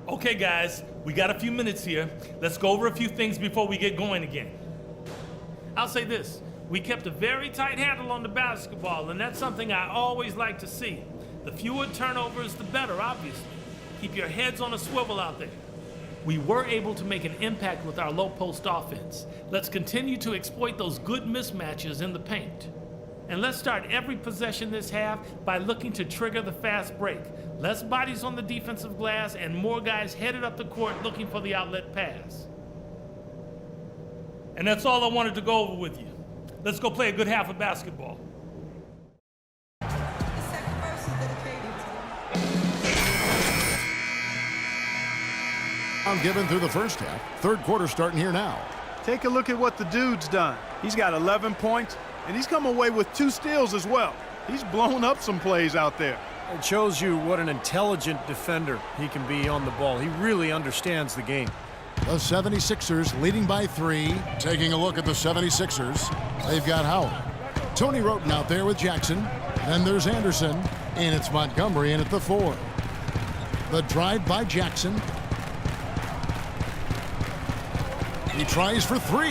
Okay, guys, we got a few minutes here. Let's go over a few things before we get going again. I'll say this. We kept a very tight handle on the basketball, and that's something I always like to see. The fewer turnovers, the better, obviously. Keep your heads on a swivel out there. We were able to make an impact with our low-post offense. Let's continue to exploit those good mismatches in the paint. And let's start every possession this half by looking to trigger the fast break. Less bodies on the defensive glass and more guys headed up the court looking for the outlet pass. And that's all I wanted to go over with you. Let's go play a good half of basketball. I'm given through the first half. Third quarter starting here now. Take a look at what the dude's done. He's got 11 points, and he's come away with 2 steals as well. He's blown up some plays out there. It shows you what an intelligent defender he can be on the ball. He really understands the game. The 76ers leading by 3. Taking a look at the 76ers. They've got Howard. Tony Wroten out there with Jackson. Then there's Anderson. And it's Montgomery in at the 4. The drive by Jackson. He tries for 3.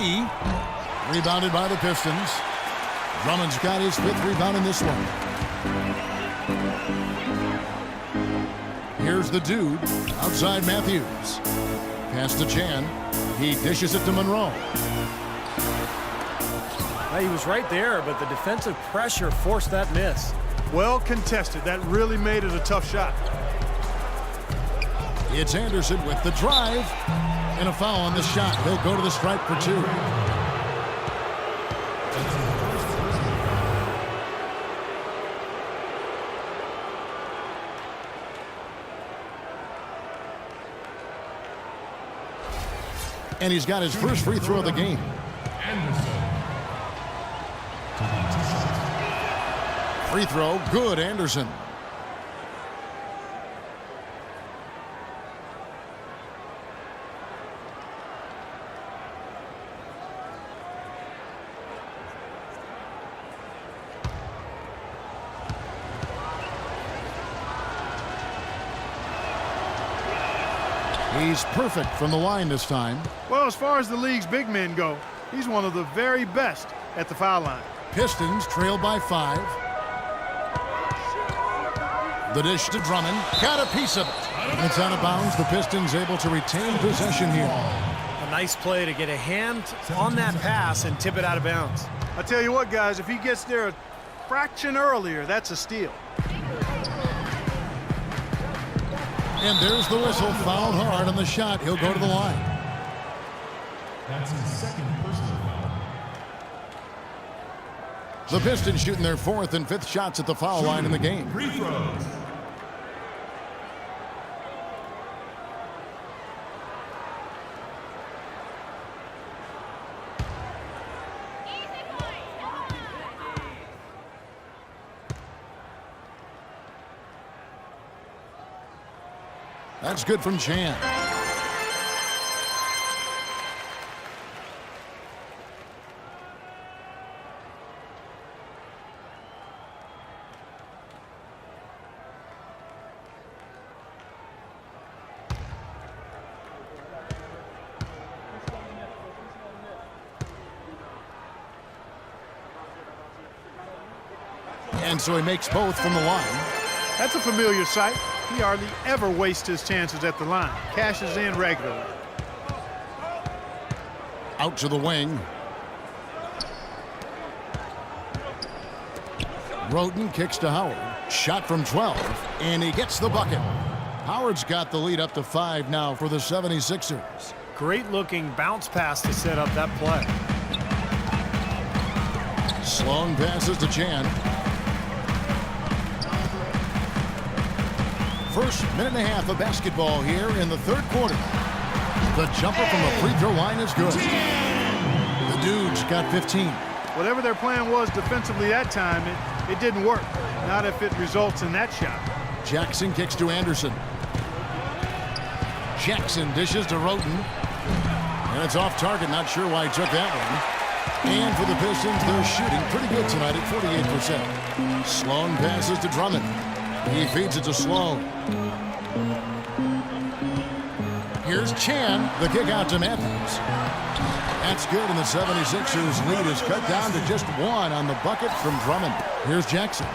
Rebounded by the Pistons. Drummond's got his 5th rebound in this one. Here's the dude. Outside Matthews. Pass to Chan. He dishes it to Monroe. He was right there, but the defensive pressure forced that miss. Well contested. That really made it a tough shot. It's Anderson with the drive. And a foul on the shot. He'll go to the stripe for 2. And he's got his first free throw of the game. Free throw, good, Anderson. He's perfect from the line this time. Well, as far as the league's big men go, he's one of the very best at the foul line. Pistons trail by 5. The dish to Drummond. Got a piece of it. It's out of bounds. The Pistons able to retain possession here. A nice play to get a hand on that pass and tip it out of bounds. I tell you what, guys, if he gets there a fraction earlier, that's a steal. And there's the whistle. Fouled hard on the shot. He'll go to the line. That's his second personal foul. The Pistons shooting their 4th and 5th shots at the foul line in the game. Free throws. That's good from Chan. And so he makes both from the line. That's a familiar sight. He hardly ever wastes his chances at the line. Cashes in regularly. Out to the wing. Wroten kicks to Howard. Shot from 12. And he gets the bucket. Howard's got the lead up to 5 now for the 76ers. Great looking bounce pass to set up that play. Sloan passes to Chan. First minute and a half of basketball here in the third quarter. The jumper from the free throw line is good. The dude's got 15. Whatever their plan was defensively that time, it didn't work. Not if it results in that shot. Jackson kicks to Anderson. Jackson dishes to Wroten. And it's off target. Not sure why he took that one. And for the Pistons, they're shooting pretty good tonight at 48%. Sloan passes to Drummond. He feeds it to Sloan. Here's Chan, the kick out to Matthews. That's good, and the 76ers lead is cut down to just one on the bucket from Drummond. Here's Jackson.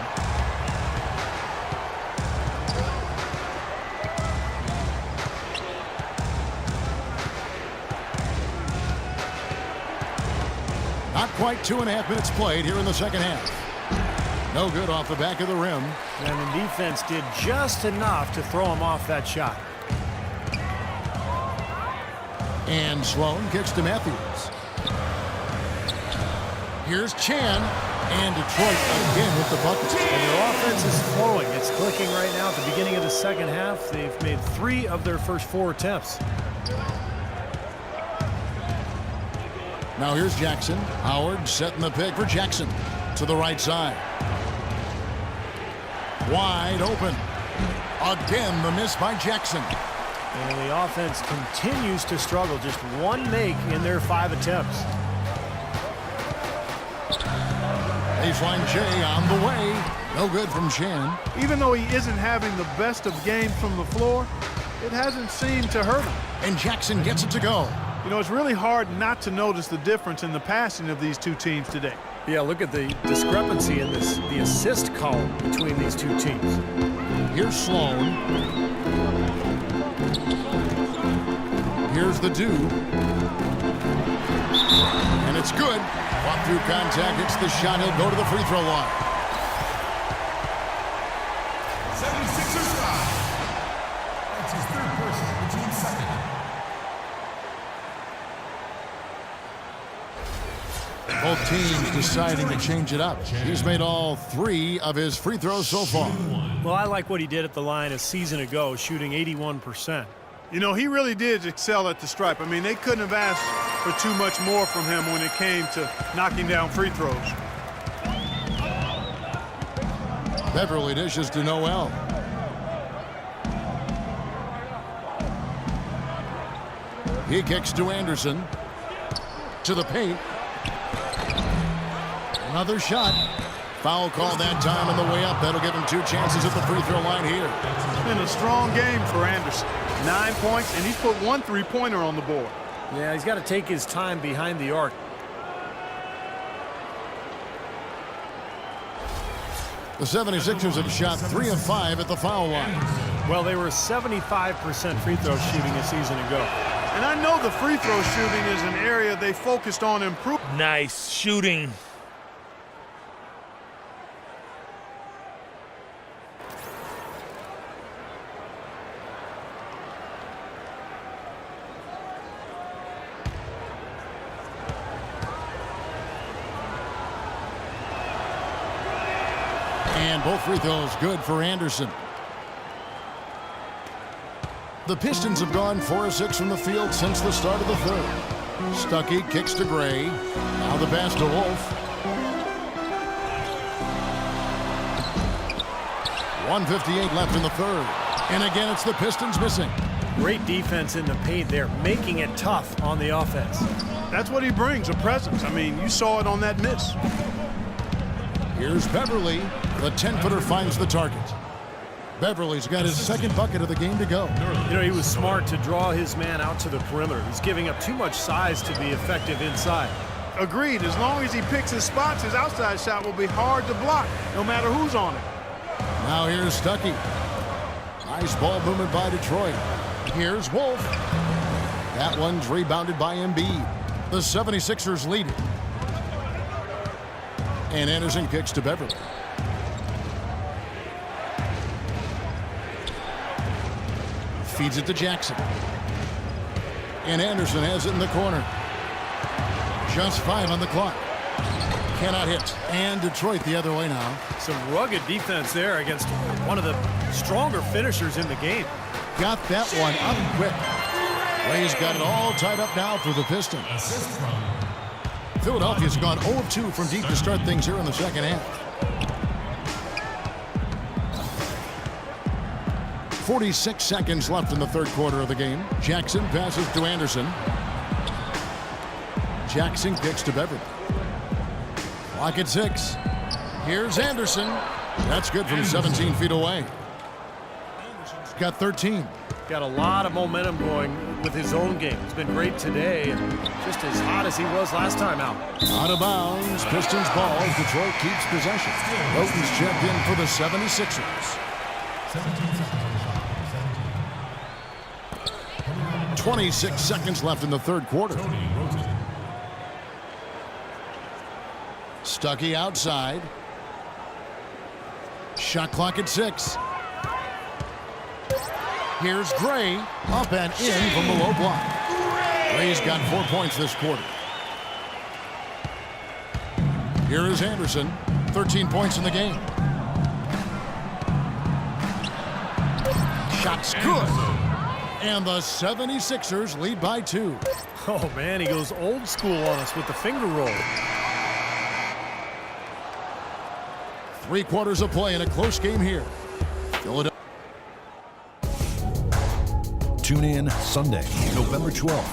Not quite 2.5 minutes played here in the second half. No good off the back of the rim. And the defense did just enough to throw him off that shot. And Sloan kicks to Matthews. Here's Chan. And Detroit again with the buckets. And their offense is flowing. It's clicking right now at the beginning of the second half. They've made 3 of their first 4 attempts. Now here's Jackson. Howard setting the pick for Jackson. To the right side. Wide open. Again, the miss by Jackson. And the offense continues to struggle. Just 1 make in their 5 attempts. Baseline Jay on the way. No good from Chan. Even though he isn't having the best of games from the floor, it hasn't seemed to hurt him. And Jackson gets it to go. You know, it's really hard not to notice the difference in the passing of these two teams today. Yeah, look at the discrepancy in the assist column between these two teams. Here's Sloan. Here's the do. And it's good. Walk through contact, hits the shot. He'll go to the free throw line. 76ers foul. That's his 3rd personal, team 2nd. Both teams deciding to change it up. He's made all 3 of his free throws so far. Well, I like what he did at the line a season ago, shooting 81%. You know, he really did excel at the stripe. I mean, they couldn't have asked for too much more from him when it came to knocking down free throws. Beverly dishes to Noel. He kicks to Anderson. To the paint. Another shot. Foul call that time on the way up. That'll give him 2 chances at the free throw line here. It's been a strong game for Anderson. 9 points, and he's put 1 3-pointer on the board. Yeah, he's got to take his time behind the arc. The 76ers have shot 3 of 5 at the foul line. Well, they were 75% free throw shooting a season ago. And I know the free throw shooting is an area they focused on improving. Nice shooting. And both free throws good for Anderson. The Pistons have gone 4 of 6 from the field since the start of the 3rd. Stuckey kicks to Gray. Now the pass to Wolf. 1:58 left in the 3rd. And again, it's the Pistons missing. Great defense in the paint there, making it tough on the offense. That's what he brings, a presence. I mean, you saw it on that miss. Here's Beverly. The 10-footer finds the target. Beverly's got his 2nd bucket of the game to go. You know, he was smart to draw his man out to the perimeter. He's giving up too much size to be effective inside. Agreed. As long as he picks his spots, his outside shot will be hard to block, no matter who's on it. Now here's Stuckey. Nice ball movement by Detroit. Here's Wolf. That one's rebounded by Embiid. The 76ers lead it. And Anderson kicks to Beverly. Feeds it to Jackson. And Anderson has it in the corner. Just 5 on the clock. Cannot hit. And Detroit the other way now. Some rugged defense there against one of the stronger finishers in the game. Got that one up quick. Ray's got it all tied up now for the Pistons. Assist from Philadelphia's gone 0 of 2 from deep to start things here in the second half. 46 seconds left in the 3rd quarter of the game. Jackson passes to Anderson. Jackson kicks to Beverly. Clock at 6. Here's Anderson. That's good from 17 feet away. Anderson's got 13. Got a lot of momentum going with his own game. He's been great today and just as hot as he was last time out. Out of bounds. Pistons ball. Detroit keeps possession. Roten's checked in for the 76ers. 17 seconds on the shot. 26 seconds left in the third quarter. Tony Roten. Stuckey outside. Shot clock at 6. Here's Gray. Up and in from the low block. Gray's got 4 points this quarter. Here is Anderson. 13 points in the game. Shot's good. And the 76ers lead by 2. Oh, man, he goes old school on us with the finger roll. 3 quarters of play in a close game here. Philadelphia. Tune in Sunday, November 12th.